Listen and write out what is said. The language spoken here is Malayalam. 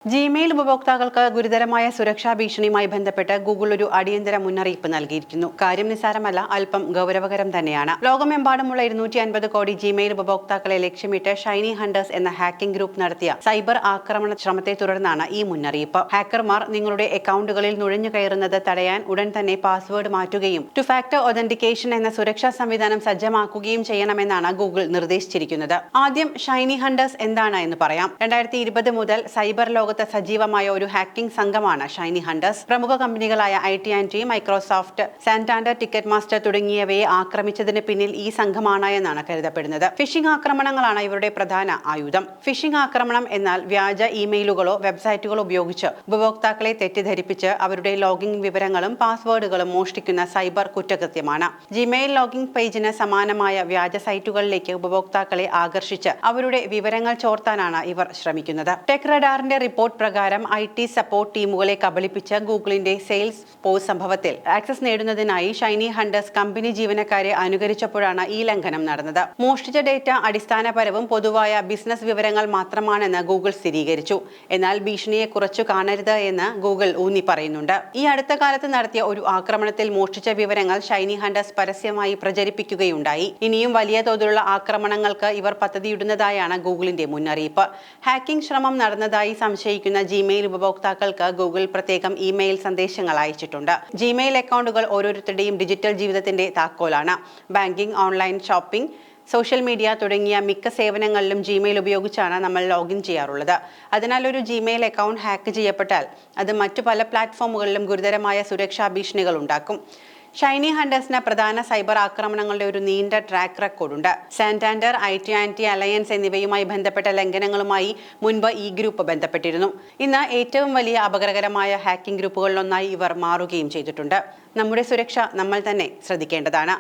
ജിമെയിൽ ഉപഭോക്താക്കൾക്ക് ഗുരുതരമായ സുരക്ഷാ ഭീഷണിയുമായി ബന്ധപ്പെട്ട് ഗൂഗിൾ ഒരു അടിയന്തര മുന്നറിയിപ്പ് നൽകിയിരിക്കുന്നു. കാര്യം നിസ്സാരമല്ല, അല്പം ഗൗരവകരം തന്നെയാണ്. ലോകമെമ്പാടുമുള്ള 250 കോടി ജിമെയിൽ ഉപഭോക്താക്കളെ ലക്ഷ്യമിട്ട് ഷൈനി ഹണ്ടേഴ്സ് എന്ന ഹാക്കിംഗ് ഗ്രൂപ്പ് നടത്തിയ സൈബർ ആക്രമണ ശ്രമത്തെ തുടർന്നാണ് ഈ മുന്നറിയിപ്പ്. ഹാക്കർമാർ നിങ്ങളുടെ അക്കൗണ്ടുകളിൽ നുഴഞ്ഞു കയറുന്നത് തടയാൻ ഉടൻ തന്നെ പാസ്വേഡ് മാറ്റുകയും ടു ഫാക്ടർ ഒതന്റിക്കേഷൻ എന്ന സുരക്ഷാ സംവിധാനം സജ്ജമാക്കുകയും ചെയ്യണമെന്നാണ് ഗൂഗിൾ നിർദ്ദേശിച്ചിരിക്കുന്നത്. ആദ്യം ഷൈനി ഹണ്ടേഴ്സ് എന്താണ് എന്ന് പറയാം. 2020 മുതൽ സൈബർ സജീവമായ ഒരു ഹാക്കിംഗ് സംഘമാണ് ഷൈനി ഹണ്ടേഴ്സ്. പ്രമുഖ കമ്പനികളായ AT&T, Microsoft, Santander, ticket master തുടങ്ങിയവയെ ആക്രമിച്ചതിന് പിന്നിൽ ഈ സംഘമാണ് എന്നാണ് കരുതപ്പെടുന്നത്. ഫിഷിംഗ് ആക്രമണങ്ങളാണ് ഇവരുടെ പ്രധാന ആയുധം. ഫിഷിംഗ് ആക്രമണം എന്നാൽ വ്യാജ ഇമെയിലുകളോ വെബ്സൈറ്റുകളോ ഉപയോഗിച്ച് ഉപഭോക്താക്കളെ തെറ്റിദ്ധരിപ്പിച്ച് അവരുടെ ലോഗിൻ വിവരങ്ങളും പാസ്വേഡുകളും മോഷ്ടിക്കുന്ന സൈബർ കുറ്റകൃത്യമാണ്. ജിമെയിൽ ലോഗിൻ പേജിന് സമാനമായ വ്യാജ സൈറ്റുകളിലേക്ക് ഉപഭോക്താക്കളെ ആകർഷിച്ച് അവരുടെ വിവരങ്ങൾ ചോർത്താനാണ് ഇവർ ശ്രമിക്കുന്നത്. ടെക് റഡാറിന്റെ റിപ്പോർട്ട് പ്രകാരം IT സപ്പോർട്ട് ടീമുകളെ കബളിപ്പിച്ച ഗൂഗിളിന്റെ സെയിൽസ് ഫോഴ്സ് സംഭവത്തിൽ ആക്സസ് നേടുന്നതിനായി ഷൈനി ഹണ്ടേഴ്സ് കമ്പനി ജീവനക്കാരെ അനുകരിച്ചപ്പോഴാണ് ഈ ലംഘനം നടന്നത്. മോഷ്ടിച്ച ഡേറ്റ അടിസ്ഥാനപരവും പൊതുവായ ബിസിനസ് വിവരങ്ങൾ മാത്രമാണെന്ന് ഗൂഗിൾ സ്ഥിരീകരിച്ചു. എന്നാൽ ഭീഷണിയെ കുറച്ചു കാണരുത് എന്ന് ഗൂഗിൾ ഊന്നി പറയുന്നുണ്ട്. ഈ അടുത്ത കാലത്ത് നടത്തിയ ഒരു ആക്രമണത്തിൽ മോഷ്ടിച്ച വിവരങ്ങൾ ഷൈനി ഹണ്ടേഴ്സ് പരസ്യമായി പ്രചരിപ്പിക്കുകയുണ്ടായി. ഇനിയും വലിയ തോതിലുള്ള ആക്രമണങ്ങൾക്ക് ഇവർ പദ്ധതിയിടുന്നതായാണ് ഗൂഗിളിന്റെ മുന്നറിയിപ്പ്. ഹാക്കിംഗ് ശ്രമം നടന്നതായി സംശയിക്കുന്ന ജിമെയിൽ ഉപഭോക്താക്കൾക്ക് ഗൂഗിൾ പ്രത്യേകം ഇമെയിൽ സന്ദേശങ്ങൾ അയച്ചിട്ടുണ്ട്. ജിമെയിൽ അക്കൗണ്ടുകൾ ഓരോരുത്തരുടെയും ഡിജിറ്റൽ ജീവിതത്തിന്റെ താക്കോലാണ്. Banking, online shopping, social media തുടങ്ങിയ മിക്ക സേവനങ്ങളിലും ജിമെയിൽ ഉപയോഗിച്ചാണ് നമ്മൾ ലോഗിൻ ചെയ്യാറുള്ളത്. അതിനാൽ ഒരു ജിമെയിൽ അക്കൗണ്ട് ഹാക്ക് ചെയ്യപ്പെട്ടാൽ അത് മറ്റു പല പ്ലാറ്റ്ഫോമുകളിലും ഗുരുതരമായ സുരക്ഷാ ഭീഷണികൾ ഉണ്ടാക്കും. ഷൈനി ഹണ്ടേഴ്സിന് പ്രധാന സൈബർ ആക്രമണങ്ങളുടെ ഒരു നീണ്ട ട്രാക്ക് റെക്കോർഡുണ്ട്. സാന്റാൻഡർ, AT&T, അലയൻസ് എന്നിവയുമായി ബന്ധപ്പെട്ട ലംഘനങ്ങളുമായി മുൻപ് ഈ ഗ്രൂപ്പ് ബന്ധപ്പെട്ടിരുന്നു. ഇന്ന് ഏറ്റവും വലിയ അപകടകരമായ ഹാക്കിംഗ് ഗ്രൂപ്പുകളിലൊന്നായി ഇവർ മാറുകയും ചെയ്തിട്ടുണ്ട്. നമ്മുടെ സുരക്ഷ നമ്മൾ തന്നെ ശ്രദ്ധിക്കേണ്ടതാണ്.